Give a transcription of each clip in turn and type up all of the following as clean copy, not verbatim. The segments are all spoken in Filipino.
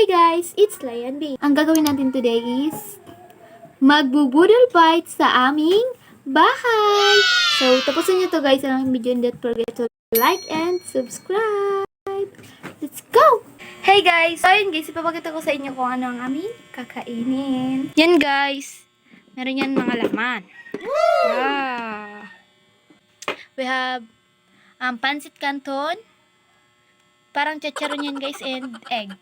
Hey guys, it's Layan B. Ang gagawin natin today is magbubudol fight sa aming bahay. So, tapusin nyo to guys ang video and don't forget to like and subscribe. Let's go! Hey guys! So, ayun guys, ipapakita ko sa inyo kung ano ang aming kakainin. Yan guys, meron yan mga laman. Wow! We have pancit canton, parang chicharon yan guys, and egg.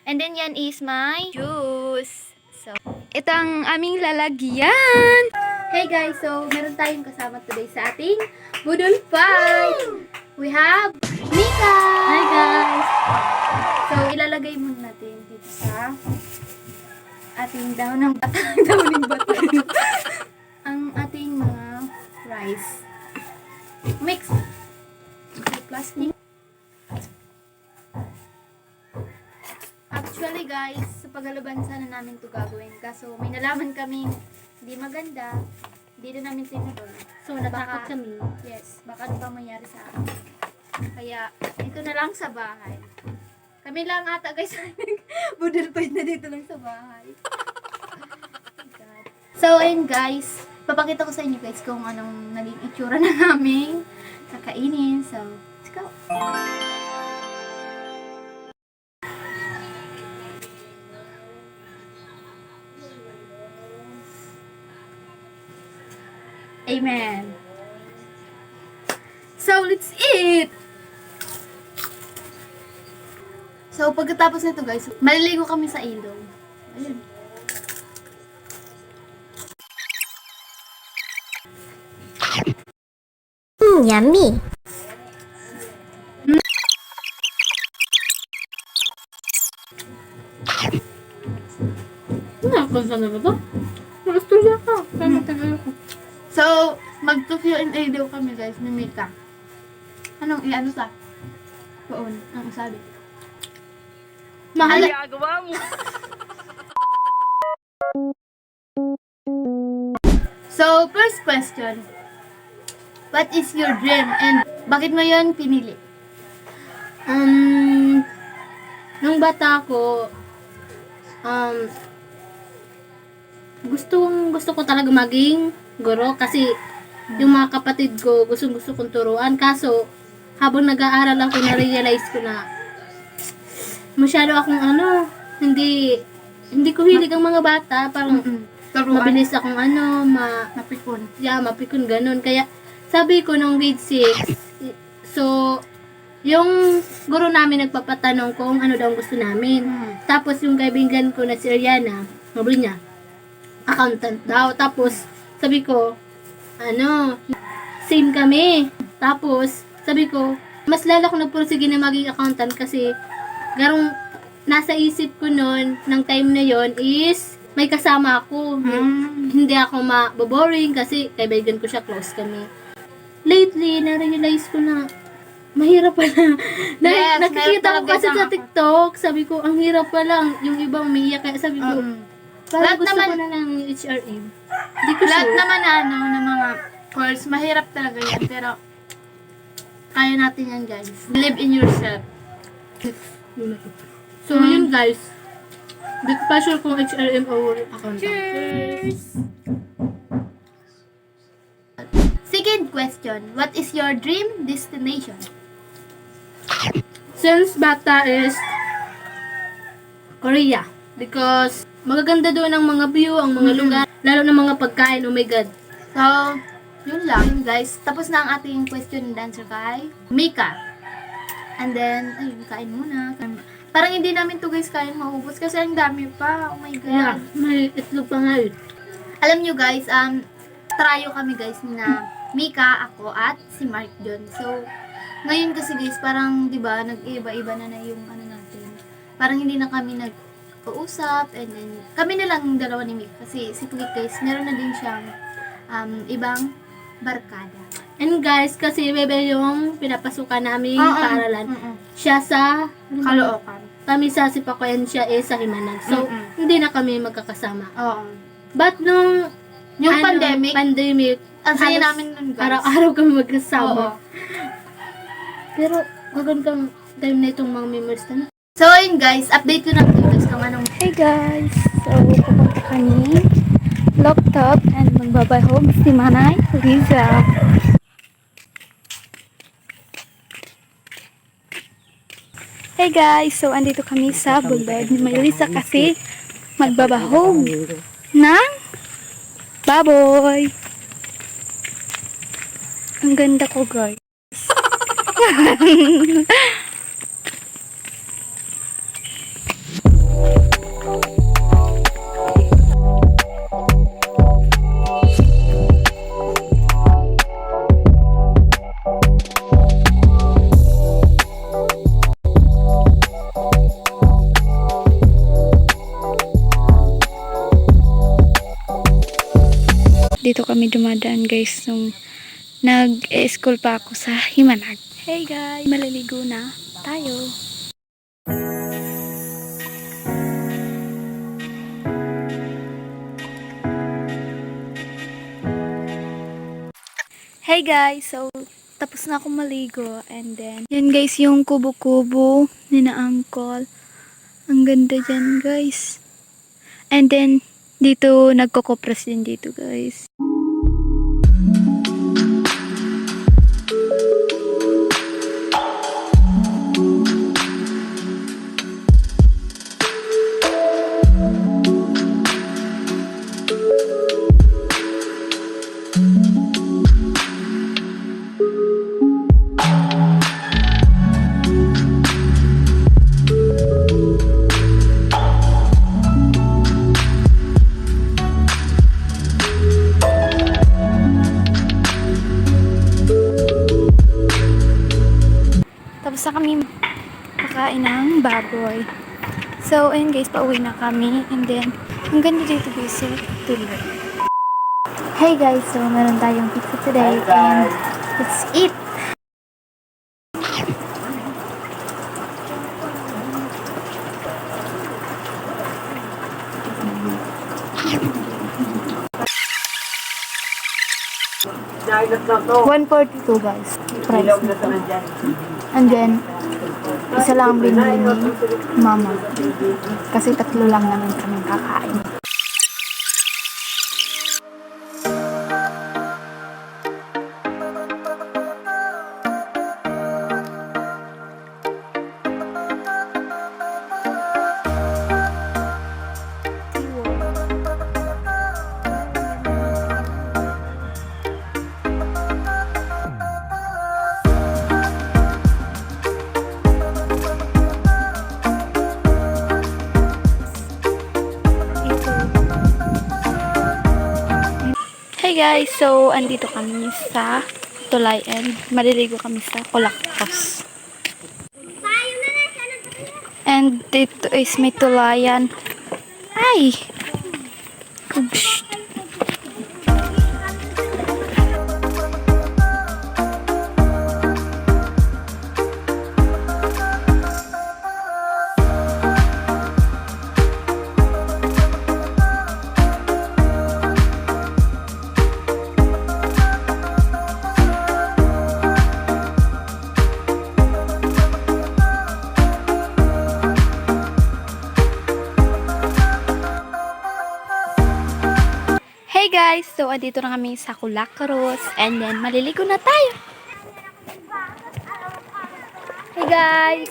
And then yan is my juice. So, ito ang aming lalagyan. Hey guys, so meron tayong kasama today sa ating budol fight. We have Mika. Hi guys. So, ilalagay muna natin dito sa ating dahon ng bata. Dahon ng bata. Ang ating mga rice. Mix. Plastic. Actually guys, sa paglalaban sana namin ito gagawin. Kaso may nalaman kaming hindi maganda. Hindi na namin tinutol. So natakot kami. Yes, baka ano pa mangyari sa akin. Kaya ito na lang sa bahay. Kami lang ata guys, budol fight na dito lang sa bahay. So ayun guys, papakita ko sa inyo guys kung anong naging itsura na namin kakainin. So, let's go! Amen. So, let's eat! So, pagkatapos nito guys, maliligo kami sa ilog. Ayun. Yummy. Kung saan na ba ito? Malasturya ka. So, mag-to-feel in aid daw kami guys, ni Mika. Anong i-ano sa? Poon, ang sabi. Mahal. So, first question. What is your dream and bakit mo yun pinili? Nung bata ako, gusto ko talaga maging guro kasi yung mga kapatid ko gusto kong turuan. Kaso, habang nag-aaral ako, na-realize ko na masyado akong hindi ko hilig ang mga bata. Parang mabilis akong Napikon. mapikon ganun. Kaya, sabi ko nung grade 6, so, yung guro namin nagpapatanong kung ano daw gusto namin. Tapos yung kaibigan ko na si Ariana, sabi niya, accountant daw. Tapos, sabi ko, same kami. Tapos, sabi ko, mas lalo ko nagpursige na maging accountant kasi garong nasa isip ko noon, ng time na yon is, may kasama ako. Hindi ako maboboring kasi kaibigan ko siya, close kami. Lately, na-realize ko na mahirap pala. Yes, Nakikita ko kasi sa TikTok, sabi ko, ang hirap pala. Yung ibang umiiyak. Kaya sabi ko, parang gusto ko na lang yung HRM. Hindi ko Lahat sure. naman ng mga course, mahirap talaga yan. Pero, kaya natin yan guys. Believe in yourself. So, yun guys. Hindi ko pa sure kung HRM or accountant. Cheers! Second question, what is your dream destination? Since bata is Korea. Because magaganda doon ang mga view, ang mga lugar, lalo na mga pagkain, oh my God. So, yun lang guys. Tapos na ang ating question and answer kay Mika. And then, ayun, kain muna. Parang hindi namin to guys kain maubos kasi ang dami pa. Oh my God. Yeah, may itlog pa nga yun. Alam nyo guys, tryo kami guys na Mika, ako, at si Mark John. So, ngayon kasi guys, parang, di ba, nag-iba-iba na yung natin. Parang hindi na kami nag-uusap, and then, kami na lang yung dalawa ni Mika. Kasi si Pulik guys, meron na din siyang ibang barkada. And guys, kasi bebe yung pinapasukan namin paaralan. Siya sa Caloocan. Kami sa Sipakuan, siya sa Himanag. So, hindi na kami magkakasama. Oo. But nung Yung pandemic, ang saya halos namin nun guys. araw-araw kami magkasama. Oo. Pero, magandang time na itong mga memories na So, yun guys, update ko na kayo guys kung anong... Hey guys! So, pupunta kami laptop and magbabahog si Manay Liza. Hey guys! So, andito kami sa bulod ni Maylisa kasi magbabahog ng baboy. Ang ganda ko guys. Dito kami dumadaan guys nung nag-school pa ako sa Himanag. Hey guys, maliligo na tayo. Hey guys, so tapos na ako maligo and then yan guys yung kubo-kubo ni na uncle. Ang ganda dyan guys. And then dito nagkokopras din dito guys. Tapos na kami kakain ng baboy. So, ayun guys, pauwi na kami. And then, ang ganda dito guys sa tulog. Hey guys, so meron tayong pizza today. And let's eat! $142 guys. Price nito. And then, isa lang binili ni mama. Kasi 3 lang naman kami kakain. Hey guys, so andito kami sa Tulay and maliligo kami sa Colactos. And dito is may tulayan. Ay! Oops. Hey guys, so andito na kami sa Colacros and then maliligo na tayo. Hey guys!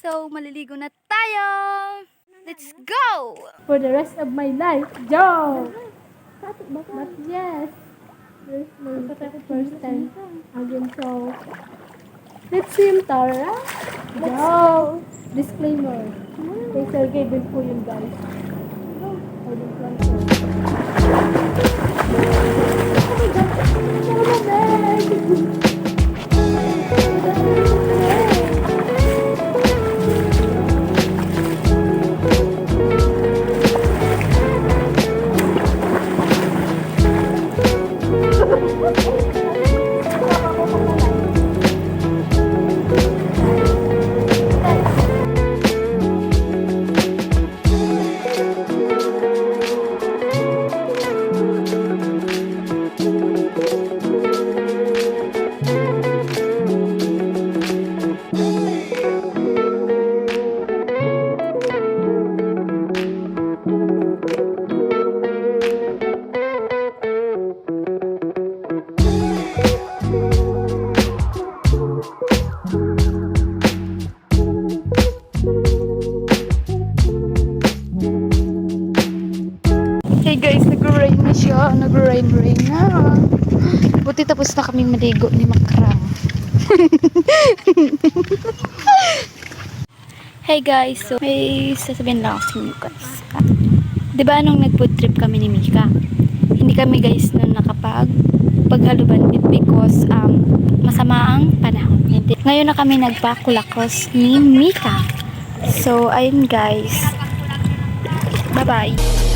So, maliligo na tayo! Let's go! For the rest of my life, Joe! But yes, there's my first time again, so let's swim, Tara. Go! Disclaimer. Kay Sir Gabriel po yun, guys. I don't want to. Oh my God! Hey guys, nag-rain na siya. Nag-rain na. Buti tapos na kaming maligo ni Makrang. Hey guys, so may sasabihin lang ako sa inyo guys. Diba nung nag-food trip kami ni Mika? Hindi kami guys nung paghaluban because masama ang panahon. Hindi. Ngayon na kami nagpakulakos ni Mika. So, ayun guys. Bye-bye.